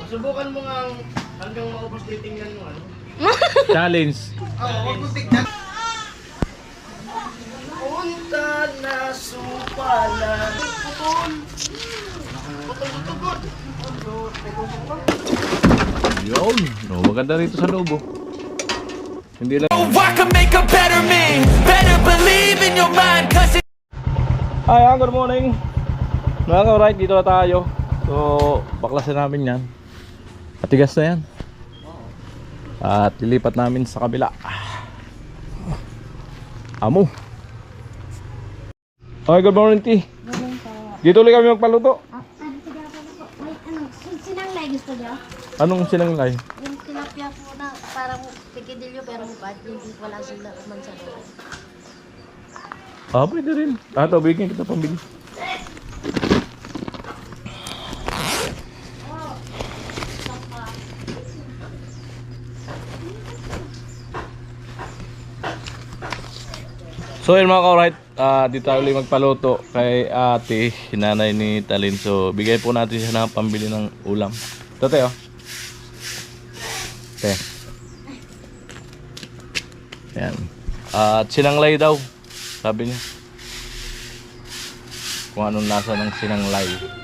Subukan mo nga hanggang maubos titingnan mo ano. Challenge. Huwag mo tignan. Punta na supalan. Putol. Putol. Yun. No, maganda rito sa loob oh. Hindi lang. I can make a better me. Better believe in your mind, cause it. Hi, good morning. Mga ka-right, dito na tayo. So, baklasin namin yan. Matigas na yan. At lilipat namin sa kabila. Amo. Okay, good morning, T. Dito ulit kami magpaluto. Sinanglay gusto niyo? Anong sinanglay? Yung tilapia po na parang pikidilyo pero mukha hindi wala sila man sa loob. Ah, pwede rin. Ah, ito, bigyan kita pambili. So yun mga ka-right, dito tayo ulit magpaluto kay ate, hinanay ni Talin. So bigay po natin siya ng pambili ng ulam. Ito tayo. Te. Ayan. At sinanglay daw, sabi niya. Kung anong lasa ng sinanglay.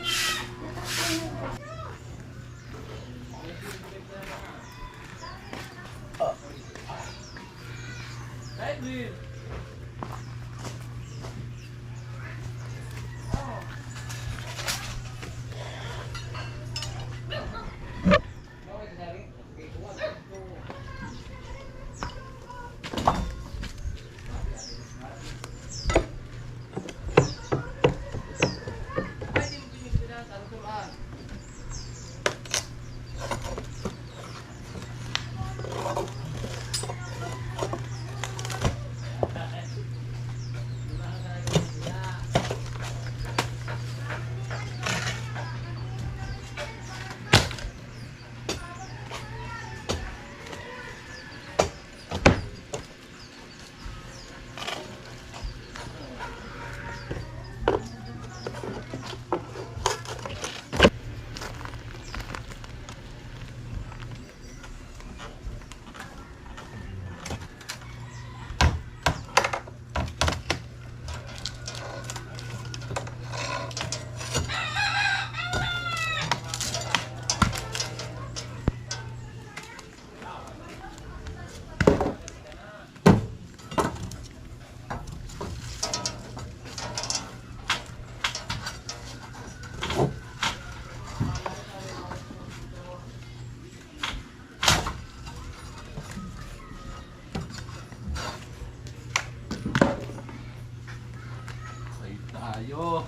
Tayo.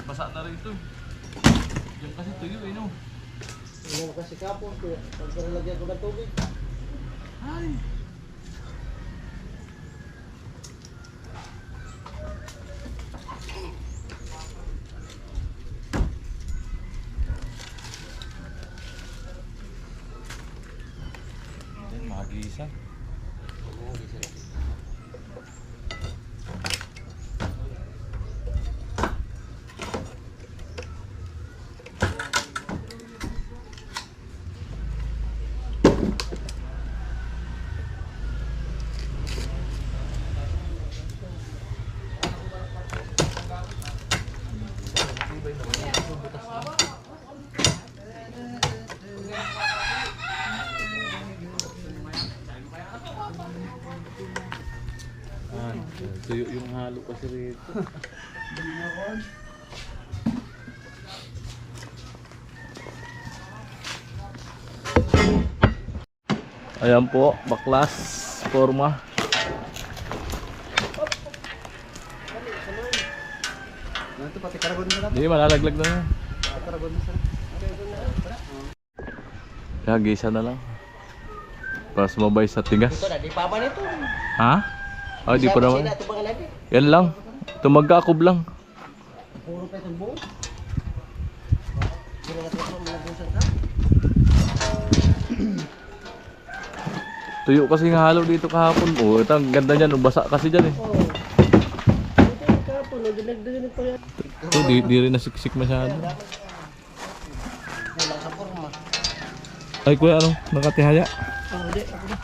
Basa na rin ito. Yan kasi tuyo eh no. Hindi mo kasi kapon. Pag lagyan ko ng tubig. Ay. Yan, magisa. Tuyo yung halo kasi rito. Ayan po, baklas, forma. Ito pati karagon na lang. Hindi, malalaglag na yan. Karagon na sir. Kaya gisa na lang. Para sumabay sa tigas. Ito na, di pa ba nito? Ha? Oh, di pa naman. Sina ito mga lagi. Yan lang. Tumagkaakob lang. Puro pa itong buo. Sino na ito mga busan ka? Tuyo kasi nga halo dito kahapon. Oh, ito ang ganda niyan. Basa kasi dyan eh. Oo. Ito kapon, dinagdagan pa yan. Ito, di rin nasiksik masyado. Wala sa forma. Ay, kuya, ano? Nakatihaya? Oh, hindi. Ako na.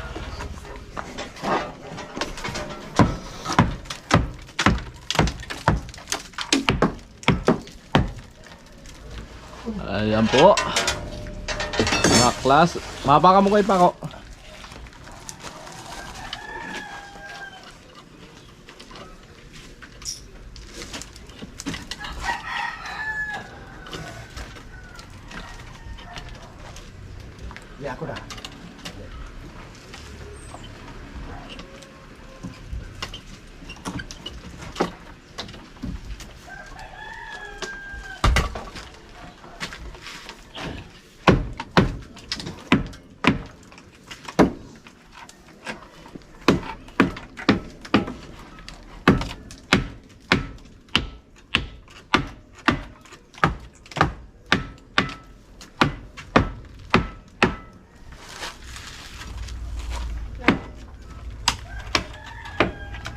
Ayan po. Mga class. Mapaka mo kayo pa ko. Hindi ako na.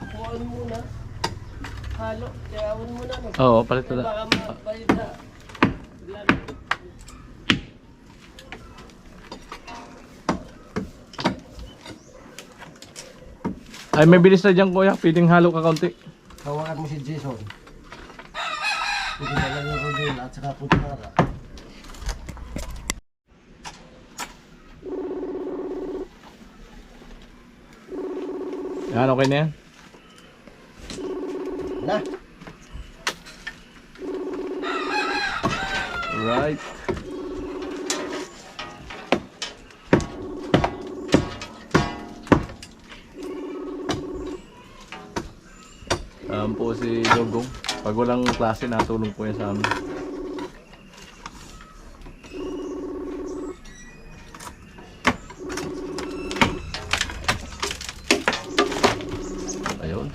Kuhaan muna. Halo. Kayawin muna. Oo, palit na. Baka mabayad na. Ay, may bilis na dyan kuya. Pwedeng halo ka kaunti. Tawagan mo si Jason. Pwede na lang yung Rodel at saka Putara. Yan, okay na yan. Na. Right. Po si Jogong. Pag walang klase, natulong po yan sa amin. Ayun.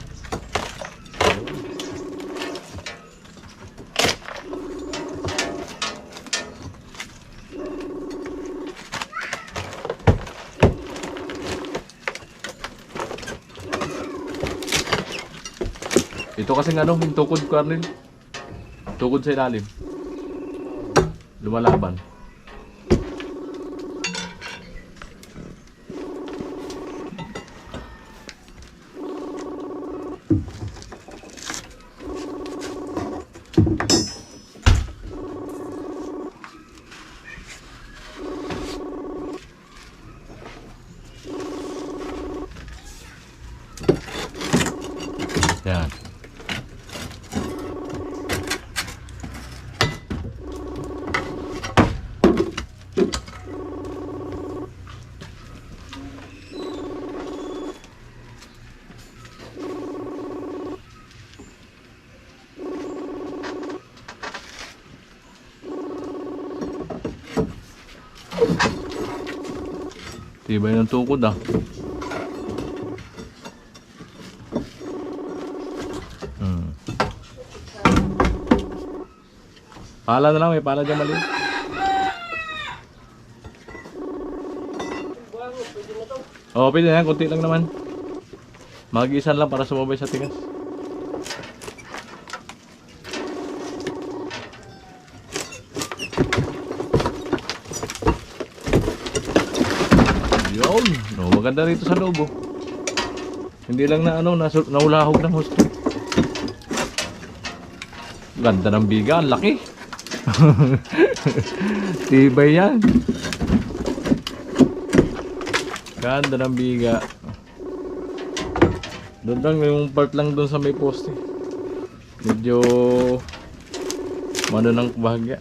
Ito kasing ano, yung tukod Cornel. Tukod sa ilalim. Lumalaban. Yan. Tibay ng tukod ah. Pala na lang, may pala dyan mali. Oo, pwede na yan, kunti lang naman. Mag-iisan lang para sumabay sa tigas. Yun, no, maganda rito sa loob oh. Hindi lang na ano, naulahog ng husto. Ganda ng biga, ang laki. Tibay yan. Ganda ng biga. Doon lang yung part lang doon sa may poste. Medyo mano ng bahagya.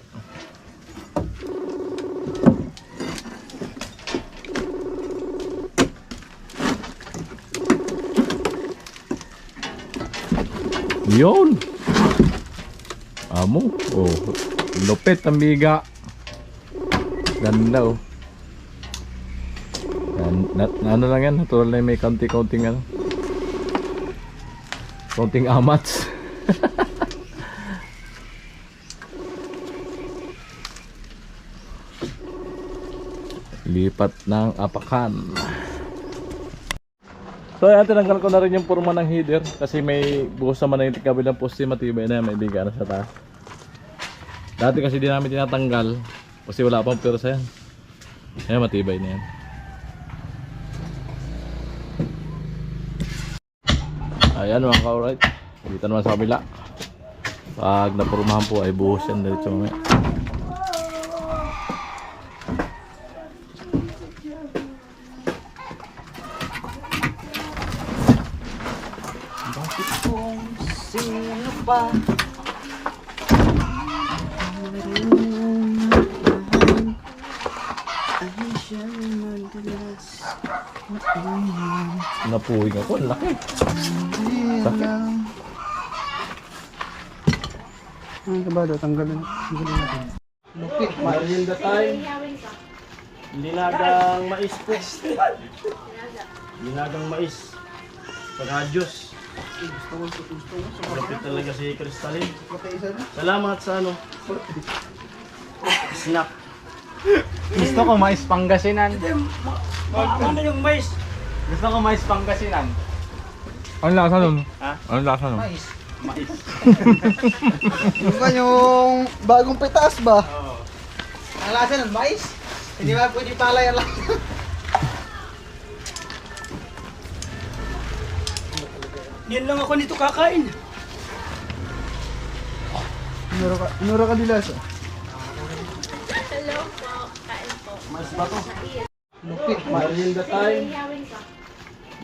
Yun. Amo. Oh. Lupit ang biga. Ganda oh. Ano lang yan. Natural na may kaunting ano. Kaunting amats. Lipat ng apakan. So ayan, tinanggal ko na rin yung forma ng header kasi may buhos naman na yung kabilang poste, matibay na yan, may biga na sa taas. Dati kasi di namin tinatanggal kasi wala pang pwersa yan. Ayan, matibay na yan. Ayan mga ka-alright, dito naman sa kabila. Pag napurmahan po ay buhos yan dito mamaya. Sino ba? Napuwing ako, ang laki. Sakit. Ang kabado, tanggalin natin. Merienda time. Linagang mais po. Linagang mais. Pag-adyos. Malapit talaga si Crystalline. Salamat sa ano. Snack. Gusto ko mais Pangasinan. Ano yung mais? Gusto ko mais Pangasinan. Ano lasa nun? Ha? Ano lasa nun? Mais. Yung ba yung bagong pitas ba? Oo. Ang lasa ng mais? Hindi ba pwede palay ang lasa? Yan lang ako nito kakain. Inura ka dilas. Hello po. Kain po. Mais ba to? Merienda time.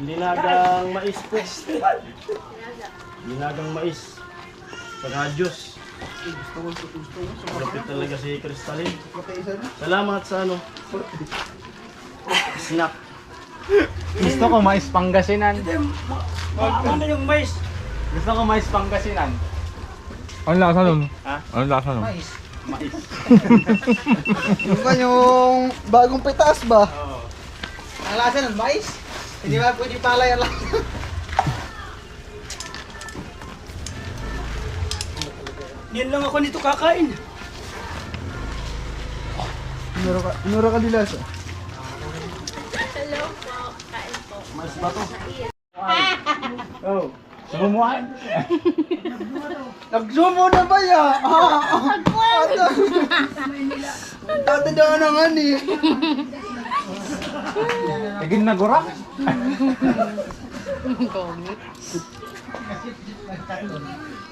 Linagang mais po. Linagang mais. Pag-adyos. Malapit talaga si Crystalline. Salamat sa ano. Snack. Gusto ko mais Pangasinan. Ano yung mais? Gusto ko mais Pangasinan. Ano lasa nun? Ha? Ano lasa nun? Mais. Yung ba yung bagong pitas ba? Oo. Ang lasa ng mais? Hindi ba pwede palay ang lasa? Yan lang ako nito kakain. Inura ka dilas. Hello po. Kain po. Mais ba to? Oo. Sumuhan. Nagsumo na ba ya? Tatandaan naman eh. Naging nagurak.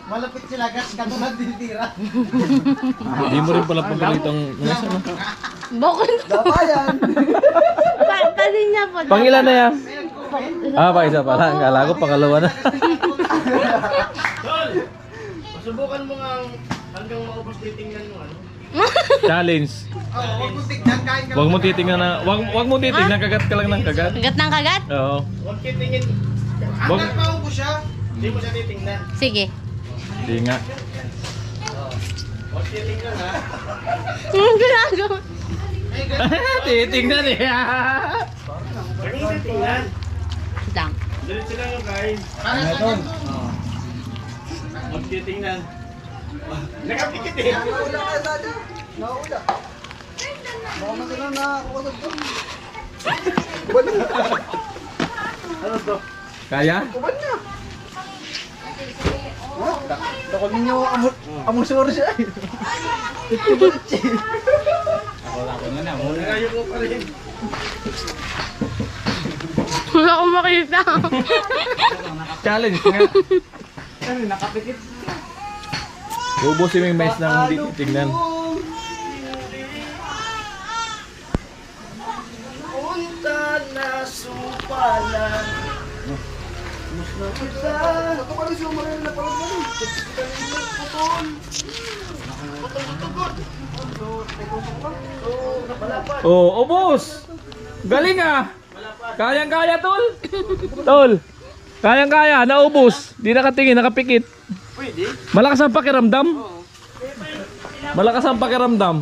Malapit sila gas katulad titira. Hindi mo rin pala pagkalitang nasa no? Bakit? Dapayan. Panin niya po. Pangilan na yan? Ah, pa isa pala. Ang kala ko pangalawa na. Tol! Masubukan mo nga hanggang maubos titingnan mo ano. Challenge. Huwag mo tignan, kain ka. Huwag mo titingnan na, wag mo titingnan, kagat ka lang ng kagat. Kagat ng kagat? Oo. Huwag titingin. Wag, Hanggang maubos siya. Hindi mo siya titingnan. Sige. di nga. Huwag titingnan ha. Anong ginagawa? Titingnan eh. Huwag mo titingnan. Lang. Diretso lang yung kain. Huwag titingnan. Nakapikit eh. Naula ka dada. Naula. Baka na sila na kusog ko. Ano to? Kaya? Kuban na. Dakol ninyo amusuro siya eh. Titibulitsi. Ayaw ko pa rin. Wala akong makita. Challenge nga. Ubusin mo yung mais ng hindi titignan. Punta na supalan. Mas na kita. Ito ka rin siya umarin na parang gano'n. Oh, ubos! Galing ah! Kayang-kaya, tol! Tol! Kayang-kaya, naubos! Di nakatingin, nakapikit. Pwede. Malakas ang pakiramdam. Oo. Malakas ang pakiramdam.